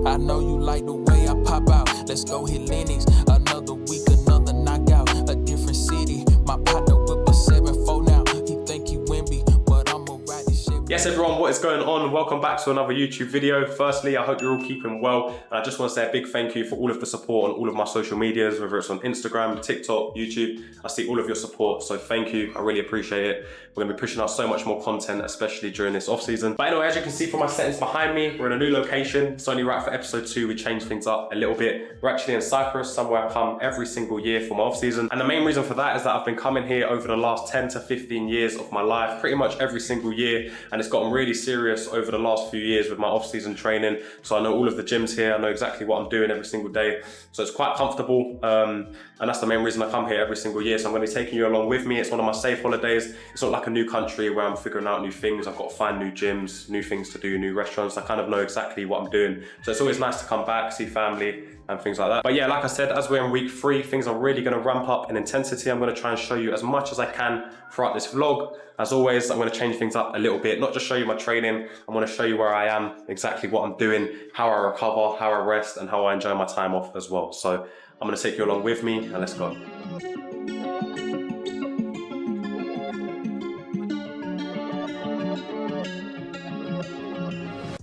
I know you like the way I pop out. Let's go hit Lennox. Another week, another knockout. A different city. My partner whip a 7-4 now. He think he Wimby, but I'ma ride this shit. Yes everyone, what is going on? Welcome back to another YouTube video. Firstly, I hope you're all keeping well. And I just want to say a big thank you for all of the support on all of my social medias, whether it's on Instagram, TikTok, YouTube. I see all of your support, so thank you. I really appreciate it. We're gonna be pushing out so much more content, especially during this off season. But anyway, as you can see from my settings behind me, we're in a new location. It's only right for episode 2. We changed things up a little bit. We're actually in Cyprus, somewhere I come every single year for my off season. And the main reason for that is that I've been coming here over the last 10 to 15 years of my life, pretty much every single year. And it's gotten really serious over the last few years with my off season training. So I know all of the gyms here. I know exactly what I'm doing every single day. So it's quite comfortable. And that's the main reason I come here every single year. So I'm gonna be taking you along with me. It's one of my safe holidays. It's not like a new country where I'm figuring out new things. I've got to find new gyms, new things to do, new restaurants. I kind of know exactly what I'm doing. So it's always nice to come back, see family and things like that. But yeah, like I said, as we're in week 3, things are really gonna ramp up in intensity. I'm gonna try and show you as much as I can throughout this vlog. As always, I'm gonna change things up a little bit, not just show you my training. I'm gonna show you where I am, exactly what I'm doing, how I recover, how I rest, and how I enjoy my time off as well. So I'm gonna take you along with me and let's go.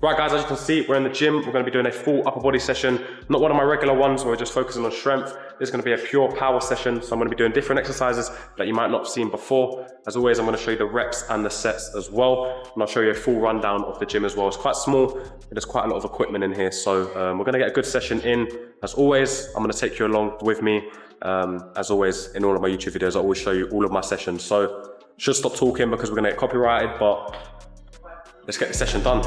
Right guys, as you can see, we're in the gym. We're gonna be doing a full upper body session. Not one of my regular ones where we're just focusing on strength. This is gonna be a pure power session. So I'm gonna be doing different exercises that you might not have seen before. As always, I'm gonna show you the reps and the sets as well. And I'll show you a full rundown of the gym as well. It's quite small, but there's quite a lot of equipment in here. So we're gonna get a good session in. As always, I'm gonna take you along with me. As always, in all of my YouTube videos, I always show you all of my sessions. So should stop talking because we're gonna get copyrighted, but let's get the session done.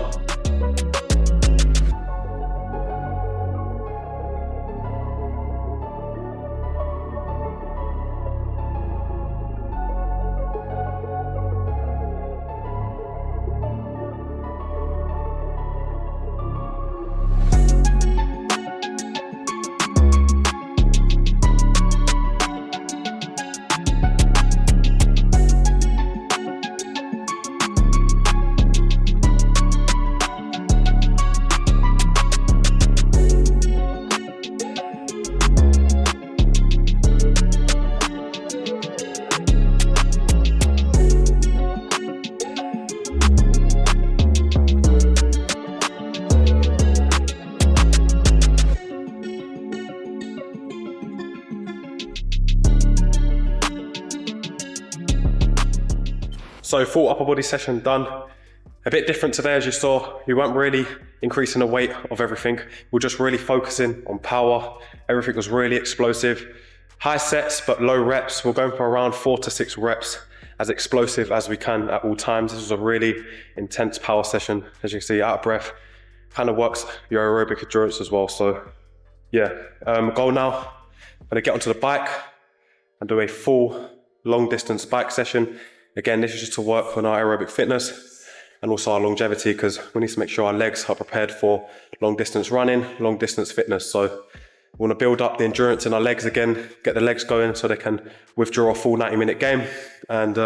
So full upper body session done. A bit different today, as you saw. We weren't really increasing the weight of everything. We're just really focusing on power. Everything was really explosive. High sets, but low reps. We're going for around 4 to 6 reps, as explosive as we can at all times. This was a really intense power session. As you can see, out of breath. Kind of works your aerobic endurance as well. So yeah, goal now. I'm gonna get onto the bike and do a full long distance bike session. Again, this is just to work on our aerobic fitness and also our longevity, because we need to make sure our legs are prepared for long distance running, long distance fitness. So we want to build up the endurance in our legs again, get the legs going so they can withdraw a full 90-minute game. And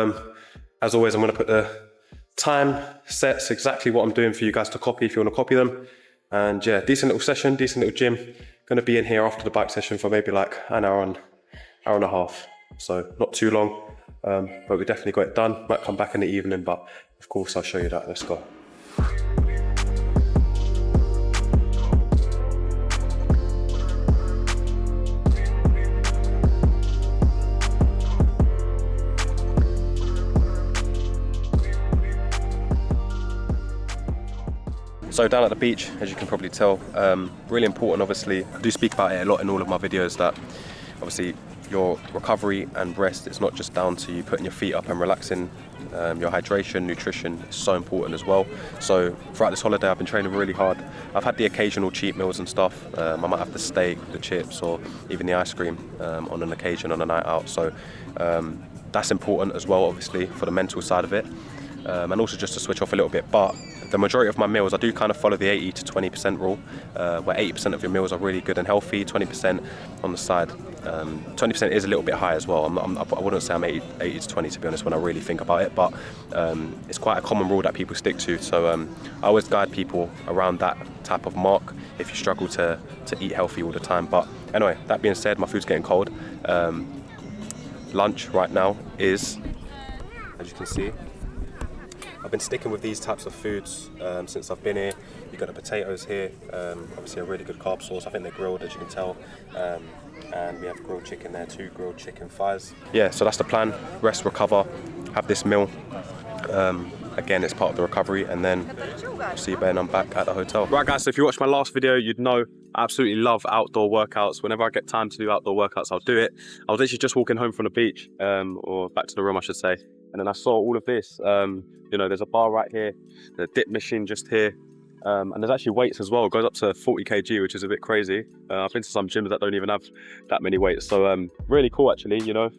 as always, I'm going to put the time sets, exactly what I'm doing for you guys to copy if you want to copy them. And yeah, decent little session, decent little gym. Going to be in here after the bike session for maybe like an hour and a half. So not too long. But we definitely got it done. Might come back in the evening, but of course I'll show you that. Let's go. So down at the beach, as you can probably tell, really important obviously. I do speak about it a lot in all of my videos that obviously your recovery and rest, it's not just down to you putting your feet up and relaxing. Your hydration, nutrition is so important as well. So throughout this holiday I've been training really hard. I've had the occasional cheat meals and stuff. I might have the steak, the chips, or even the ice cream on an occasion on a night out. So that's important as well, obviously, for the mental side of it. And also just to switch off a little bit. But the majority of my meals, I do kind of follow the 80 to 20% rule, where 80% of your meals are really good and healthy, 20% on the side. 20% is a little bit high as well. I wouldn't say I'm 80 to 20 to be honest when I really think about it, but it's quite a common rule that people stick to. So I always guide people around that type of mark if you struggle to eat healthy all the time. But anyway, that being said, my food's getting cold. Lunch right now is, as you can see, I've been sticking with these types of foods since I've been here. You've got the potatoes here, obviously a really good carb source. I think they're grilled, as you can tell. And we have grilled chicken there too, grilled chicken thighs. Yeah, so that's the plan. Rest, recover, have this meal. Again, it's part of the recovery, and then see you when I'm back at the hotel. Right guys, so if you watched my last video, you'd know I absolutely love outdoor workouts. Whenever I get time to do outdoor workouts, I'll do it. I was literally just walking home from the beach, or back to the room I should say, and then I saw all of this. You know, there's a bar right here, the dip machine just here, and there's actually weights as well. It goes up to 40 kg, which is a bit crazy. I've been to some gyms that don't even have that many weights, so really cool actually, you know.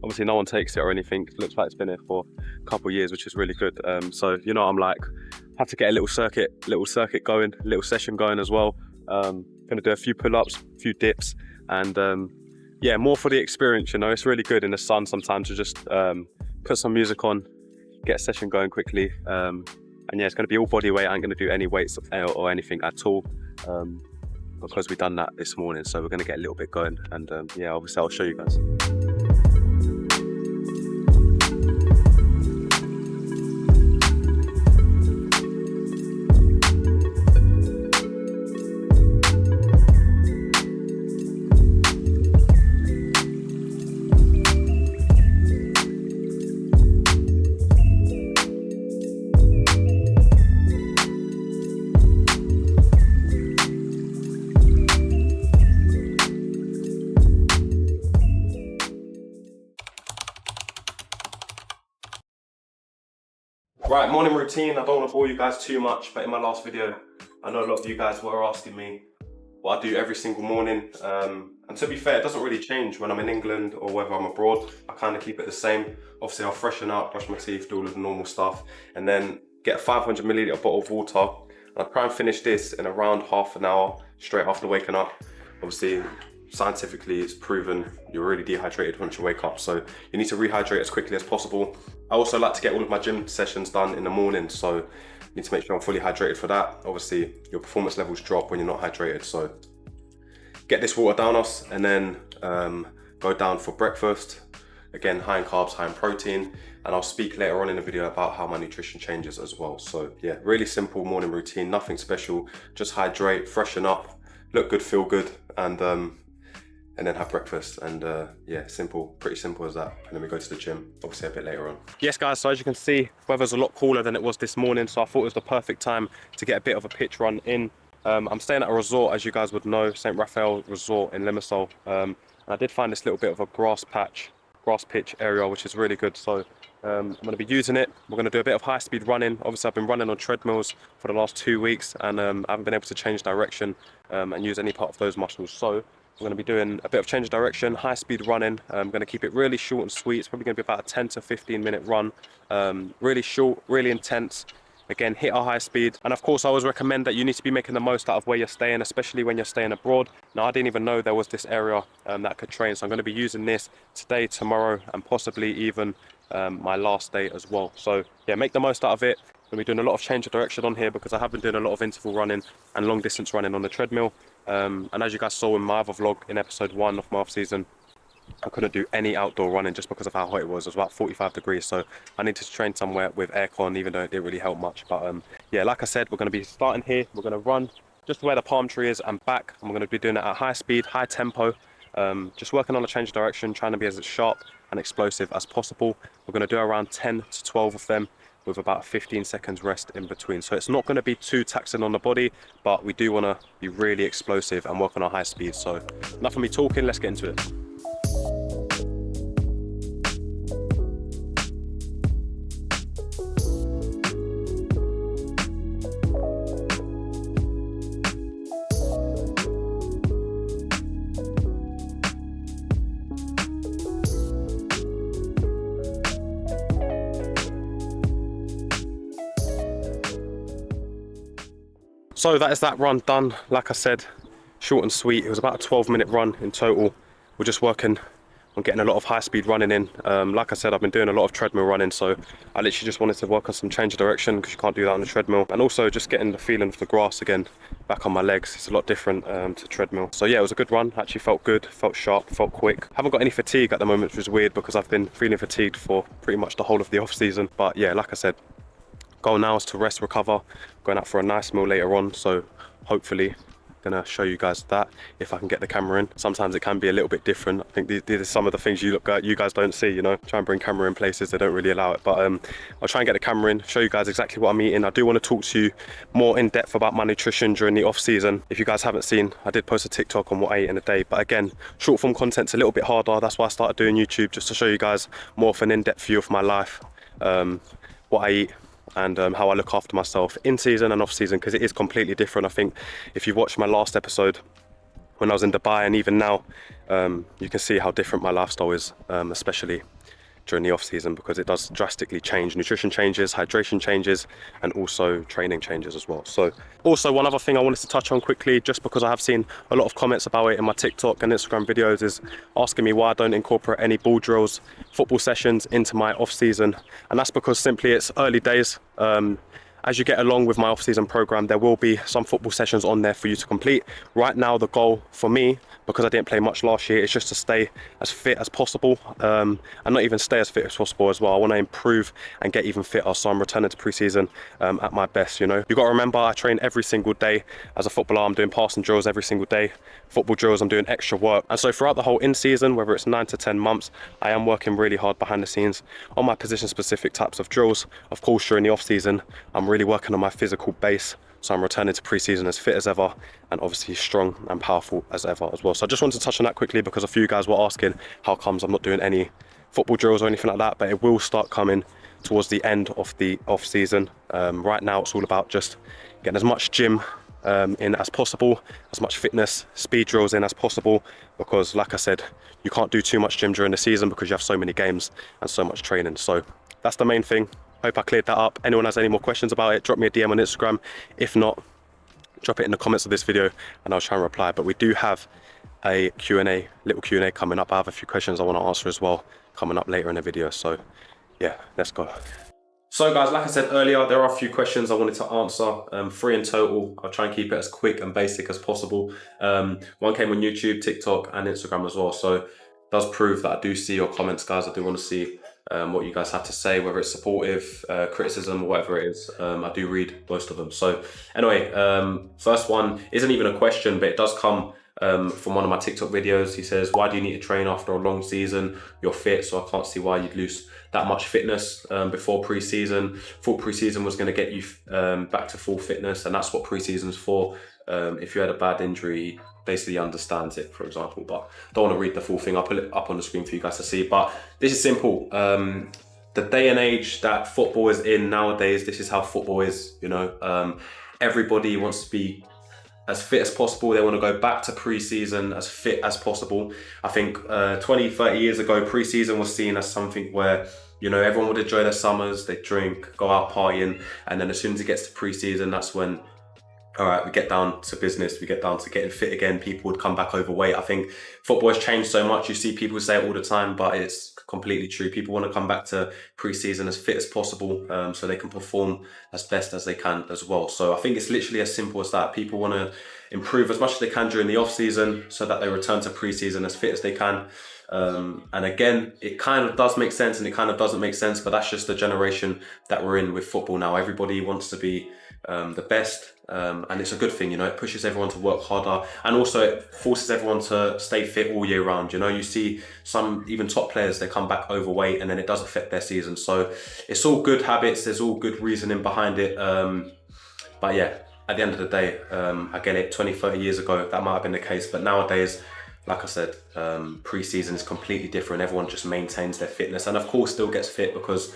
Obviously no one takes it or anything. It looks like it's been here for a couple of years, which is really good. So you know, I'm like, have to get a little circuit going, a little session going as well. Gonna do a few pull-ups, a few dips, and yeah, more for the experience, you know. It's really good in the sun sometimes to just put some music on, get a session going quickly, and yeah, it's going to be all body weight. I ain't going to do any weights or anything at all, because we've done that this morning, so we're going to get a little bit going, and yeah, obviously I'll show you guys. Right, morning routine. I don't want to bore you guys too much, but in my last video, I know a lot of you guys were asking me what I do every single morning. And to be fair, it doesn't really change when I'm in England or whether I'm abroad. I kind of keep it the same. Obviously, I'll freshen up, brush my teeth, do all of the normal stuff, and then get a 500 milliliter bottle of water. And I'll try and finish this in around half an hour, straight after waking up. Obviously, scientifically it's proven you're really dehydrated once you wake up, so you need to rehydrate as quickly as possible. I also like to get all of my gym sessions done in the morning, so you need to make sure I'm fully hydrated for that. Obviously your performance levels drop when you're not hydrated, so get this water down us, and then go down for breakfast. Again, high in carbs, high in protein, and I'll speak later on in the video about how my nutrition changes as well. So yeah, really simple morning routine, nothing special, just hydrate, freshen up, look good, feel good, and then have breakfast, and yeah, simple, pretty simple as that. And then we go to the gym, obviously a bit later on. Yes guys, so as you can see, weather's a lot cooler than it was this morning, so I thought it was the perfect time to get a bit of a pitch run in. I'm staying at a resort, as you guys would know, St. Raphael Resort in Limassol. And I did find this little bit of a grass pitch area, which is really good. So I'm going to be using it. We're going to do a bit of high-speed running. Obviously, I've been running on treadmills for the last 2 weeks, and I haven't been able to change direction and use any part of those muscles. So we're going to be doing a bit of change of direction, high-speed running. I'm going to keep it really short and sweet. It's probably going to be about a 10 to 15-minute run. Really short, really intense. Again, hit a high speed. And of course, I always recommend that you need to be making the most out of where you're staying, especially when you're staying abroad. Now, I didn't even know there was this area that could train. So I'm going to be using this today, tomorrow, and possibly even my last day as well. So yeah, make the most out of it. I'm going to be doing a lot of change of direction on here because I have been doing a lot of interval running and long distance running on the treadmill. And as you guys saw in my other vlog in episode 1 of my off season, I couldn't do any outdoor running just because of how hot it was. It was about 45 degrees, so I needed to train somewhere with aircon, even though it didn't really help much. But yeah, like I said, we're going to be starting here. We're going to run just where the palm tree is and back, and we're going to be doing it at high speed, high tempo, just working on a change of direction, trying to be as sharp and explosive as possible. We're going to do around 10 to 12 of them with about 15 seconds rest in between. So it's not going to be too taxing on the body, but we do want to be really explosive and work on our high speed. So enough of me talking, let's get into it. So that is that run done. Like I said, short and sweet. It was about a 12-minute run in total. We're just working on getting a lot of high-speed running in. Like I said, I've been doing a lot of treadmill running, so I literally just wanted to work on some change of direction because you can't do that on the treadmill. And also just getting the feeling of the grass again back on my legs. It's a lot different to treadmill. So yeah, it was a good run. Actually felt good, felt sharp, felt quick. Haven't got any fatigue at the moment, which was weird because I've been feeling fatigued for pretty much the whole of the off season. But yeah, like I said, goal now is to rest, recover, going out for a nice meal later on. So hopefully gonna show you guys that if I can get the camera in. Sometimes it can be a little bit different. I think these are some of the things you guys don't see, you know. Try and bring camera in places they don't really allow it, but I'll try and get the camera in, show you guys exactly what I'm eating. I do want to talk to you more in depth about my nutrition during the off season. If you guys haven't seen, I did post a TikTok on what I ate in a day, but again, short form content's a little bit harder. That's why I started doing YouTube, just to show you guys more of an in-depth view of my life, what I eat, and how I look after myself in season and off season, because it is completely different. I think if you've watched my last episode when I was in Dubai and even now, you can see how different my lifestyle is, especially during the off season, because it does drastically change. Nutrition changes, hydration changes, and also training changes as well. So also one other thing I wanted to touch on quickly, just because I have seen a lot of comments about it in my TikTok and Instagram videos, is asking me why I don't incorporate any ball drills, football sessions into my off season. And that's because simply it's early days. As you get along with my off-season program, there will be some football sessions on there for you to complete. Right now, the goal for me, because I didn't play much last year, is just to stay as fit as possible, and not even stay as fit as possible as well. I want to improve and get even fitter, so I'm returning to pre-season at my best, you know. You've got to remember, I train every single day. As a footballer, I'm doing passing drills every single day. Football drills, I'm doing extra work. And so throughout the whole in-season, whether it's 9 to 10 months, I am working really hard behind the scenes on my position-specific types of drills. Of course, during the off-season, I'm really working on my physical base, so I'm returning to pre-season as fit as ever and obviously strong and powerful as ever as well. So I just wanted to touch on that quickly because a few guys were asking how comes I'm not doing any football drills or anything like that, but it will start coming towards the end of the off-season. Right now it's all about just getting as much gym in as possible, as much fitness, speed drills in as possible, because like I said, you can't do too much gym during the season because you have so many games and so much training. So that's the main thing. Hope I cleared that up. Anyone has any more questions about it, drop me a DM on Instagram. If not, drop it in the comments of this video and I'll try and reply. But we do have a Q&A, little Q&A coming up. I have a few questions I want to answer as well coming up later in the video. So yeah, let's go. So guys, like I said earlier, there are a few questions I wanted to answer, 3 in total. I'll try and keep it as quick and basic as possible. One came on YouTube, TikTok and Instagram as well. So it does prove that I do see your comments, guys. I do want to see what you guys have to say, whether it's supportive, criticism, or whatever it is. I do read most of them. So anyway, first one isn't even a question, but it does come from one of my TikTok videos. He says, why do you need to train after a long season? You're fit, so I can't see why you'd lose that much fitness before pre-season. Thought pre-season was going to get you back to full fitness, and that's what pre-season's for. If you had a bad injury, basically understands it, for example, but don't want to read the full thing. I'll put it up on the screen for you guys to see. But this is simple. The day and age that football is in nowadays, this is how football is, you know. Everybody wants to be as fit as possible. They want to go back to pre-season as fit as possible. I think 20, 30 years ago, pre-season was seen as something where, you know, everyone would enjoy their summers, they drink, go out partying, and then as soon as it gets to pre-season, that's when, all right, we get down to business, we get down to getting fit again. People would come back overweight. I think football has changed so much. You see people say it all the time, but it's completely true. People want to come back to pre-season as fit as possible, so they can perform as best as they can as well. So I think it's literally as simple as that. People want to improve as much as they can during the off season so that they return to pre-season as fit as they can. And again, it kind of does make sense and it kind of doesn't make sense, but that's just the generation that we're in with football now. Everybody wants to be the best, and it's a good thing, you know. It pushes everyone to work harder, and also it forces everyone to stay fit all year round. You know, you see some even top players, they come back overweight and then it does affect their season. So it's all good habits, there's all good reasoning behind it, but yeah, at the end of the day, I get it, 20, 30 years ago that might have been the case, but nowadays, like I said, pre-season is completely different. Everyone just maintains their fitness and of course still gets fit, because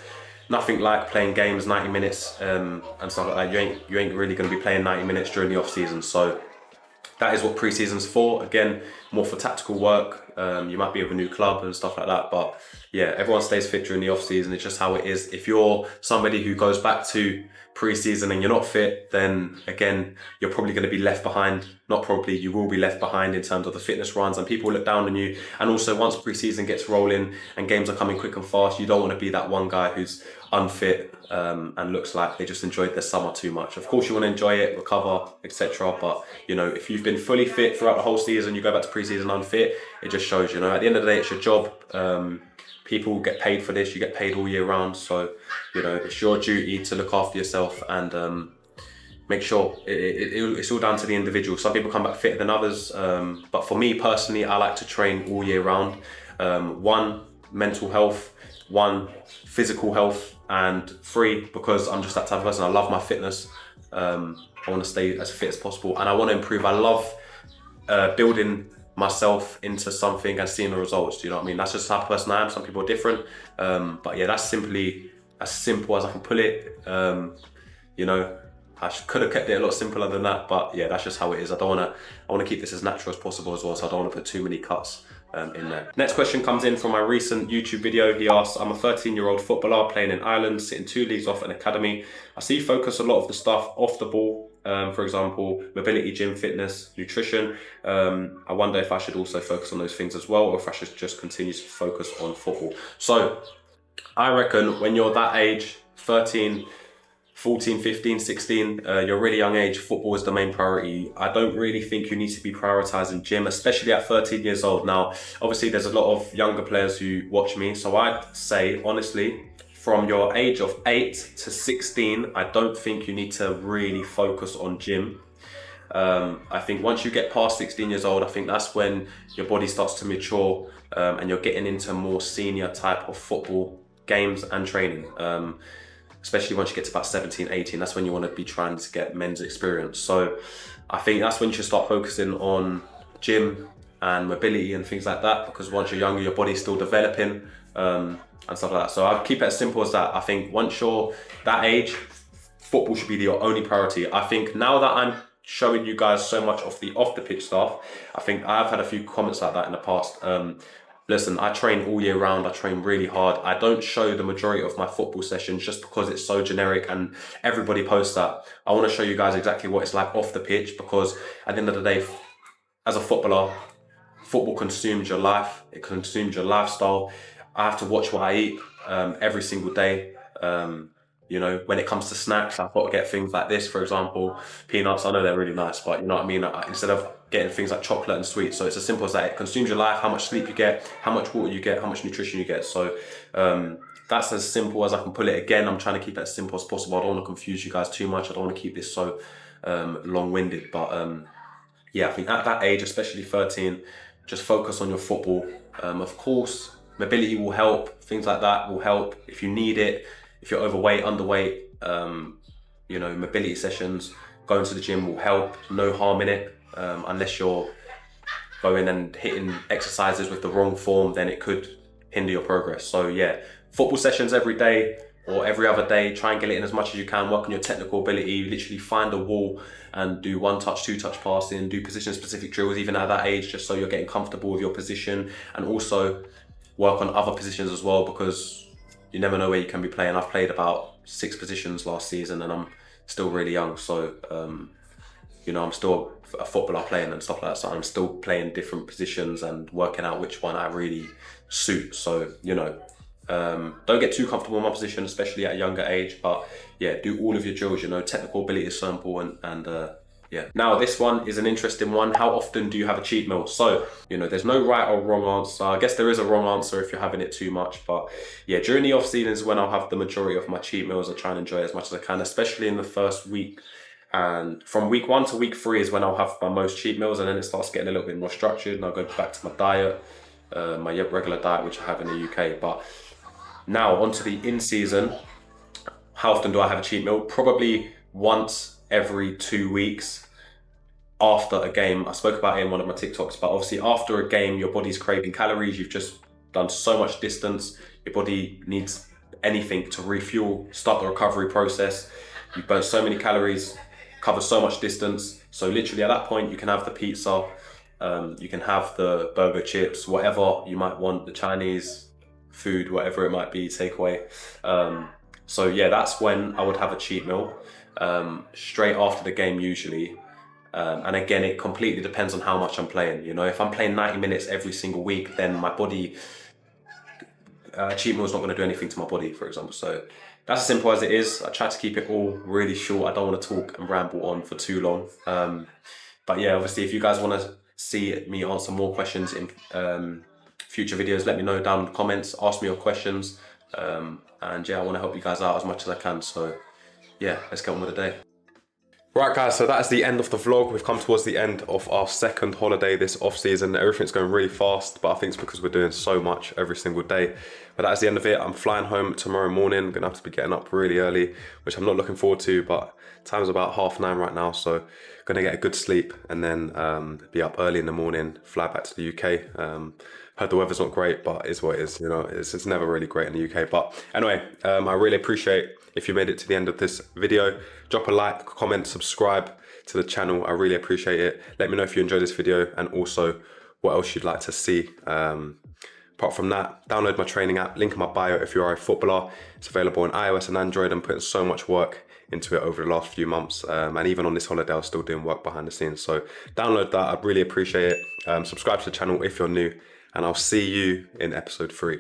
nothing like playing games 90 minutes and stuff like that. You ain't really going to be playing 90 minutes during the off season. So that is what pre-season's for. Again, more for tactical work. You might be with a new club and stuff like that, but yeah, everyone stays fit during the off season. It's just how it is. If you're somebody who goes back to pre-season and you're not fit, then again, you're probably going to be left behind. Not probably, you will be left behind in terms of the fitness runs, and people look down on you. And also, once pre-season gets rolling and games are coming quick and fast, you don't want to be that one guy who's unfit and looks like they just enjoyed their summer too much. Of course, you want to enjoy it, recover, etc. But you know, if you've been fully fit throughout the whole season, you go back to pre-season unfit, it just shows. You know, at the end of the day, it's your job. People get paid for this. You get paid all year round, so you know it's your duty to look after yourself and make sure it's all down to the individual. Some people come back fitter than others, but for me personally, I like to train all year round. One, mental health, one, physical health, and three, because I'm just that type of person. I love my fitness. I want to stay as fit as possible, and I want to improve. I love building myself into something and seeing the results. Do you know what I mean? That's just the type of person I am. Some people are different, but yeah, that's simply as simple as I can put it. You know, I could have kept it a lot simpler than that, but yeah, that's just how it is. I want to keep this as natural as possible as well, so I don't want to put too many cuts in there. Next question comes in from my recent YouTube video. He asks, I'm a 13-year-old footballer playing in Ireland, sitting 2 leagues off an academy. I see you focus a lot of the stuff off the ball, for example, mobility, gym, fitness, nutrition. I wonder if I should also focus on those things as well, or if I should just continue to focus on football. So I reckon when you're that age, 13, 14, 15, 16, you're a really young age, football is the main priority. I don't really think you need to be prioritizing gym, especially at 13 years old. Now, obviously there's a lot of younger players who watch me. So I'd say, honestly, from your age of 8 to 16, I don't think you need to really focus on gym. I think once you get past 16 years old, I think that's when your body starts to mature and you're getting into more senior type of football games and training. Especially once you get to about 17, 18, that's when you want to be trying to get men's experience. So I think that's when you should start focusing on gym and mobility and things like that, because once you're younger, your body's still developing and stuff like that. So I'll keep it as simple as that. I think once you're that age, football should be your only priority. I think now that I'm showing you guys so much of the off the pitch stuff, I think I've had a few comments like that in the past. Listen, I train all year round. I train really hard. I don't show the majority of my football sessions just because it's so generic and everybody posts that. I want to show you guys exactly what it's like off the pitch, because at the end of the day, as a footballer, football consumes your life. It consumes your lifestyle. I have to watch what I eat every single day. You know, when it comes to snacks, I've got to get things like this, for example, peanuts. I know they're really nice, but you know what I mean? Instead of getting things like chocolate and sweets. So it's as simple as that. It consumes your life, how much sleep you get, how much water you get, how much nutrition you get. So that's as simple as I can put it. Again, I'm trying to keep it as simple as possible. I don't want to confuse you guys too much. I don't want to keep this so long-winded. But yeah, I think at that age, especially 13, just focus on your football. Of course, mobility will help. Things like that will help if you need it. If you're overweight, underweight, you know, mobility sessions, going to the gym will help. No harm in it, unless you're going and hitting exercises with the wrong form, then it could hinder your progress. So yeah, football sessions every day or every other day, try and get it in as much as you can, work on your technical ability, literally find a wall and do 1-touch, 2-touch passing, do position specific drills even at that age, just so you're getting comfortable with your position, and also work on other positions as well, because you never know where you can be playing. I've played about 6 positions last season and I'm still really young. So, you know, I'm still a footballer playing and stuff like that. So I'm still playing different positions and working out which one I really suit. So, you know, don't get too comfortable in my position, especially at a younger age. But yeah, do all of your drills, you know, technical ability is so important. And yeah. Now this one is an interesting one. How often do you have a cheat meal? So, you know, there's no right or wrong answer. I guess there is a wrong answer if you're having it too much, but yeah, during the off season is when I'll have the majority of my cheat meals. I try and enjoy it as much as I can, especially in the first week. And from week 1 to week 3 is when I'll have my most cheat meals, and then it starts getting a little bit more structured and I'll go back to my diet, my regular diet, which I have in the UK. But now onto the in season. How often do I have a cheat meal? Probably once every 2 weeks after a game. I spoke about it in one of my TikToks, but obviously after a game, your body's craving calories. You've just done so much distance. Your body needs anything to refuel, start the recovery process. You've burnt so many calories, covered so much distance. So literally at that point, you can have the pizza, you can have the burger, chips, whatever you might want, the Chinese food, whatever it might be, takeaway. So yeah, that's when I would have a cheat meal, straight after the game usually. And again, it completely depends on how much I'm playing. You know, if I'm playing 90 minutes every single week, then my body, cheat meal is not going to do anything to my body, for example. So that's as simple as it is. I try to keep it all really short. I don't want to talk and ramble on for too long. But yeah, obviously, if you guys want to see me answer more questions in future videos, let me know down in the comments. Ask me your questions. And yeah, I want to help you guys out as much as I can. So yeah, let's get on with the day. Right guys, so that is the end of the vlog. We've come towards the end of our second holiday this off season. Everything's going really fast, but I think it's because we're doing so much every single day. But that's the end of it. I'm flying home tomorrow morning. I'm gonna have to be getting up really early, which I'm not looking forward to, but time's about 9:30 right now, so gonna get a good sleep and then be up early in the morning, fly back to the UK. Heard the weather's not great, but it's what it is, you know, it's never really great in the UK. But anyway, I really appreciate if you made it to the end of this video. Drop a like, comment, subscribe to the channel. I really appreciate it. Let me know if you enjoyed this video and also what else you'd like to see. Apart from that, download my training app, link in my bio if you are a footballer. It's available on iOS and Android. I'm putting so much work into it over the last few months. And even on this holiday, I was still doing work behind the scenes. So download that, I really appreciate it. Subscribe to the channel if you're new, and I'll see you in episode 3.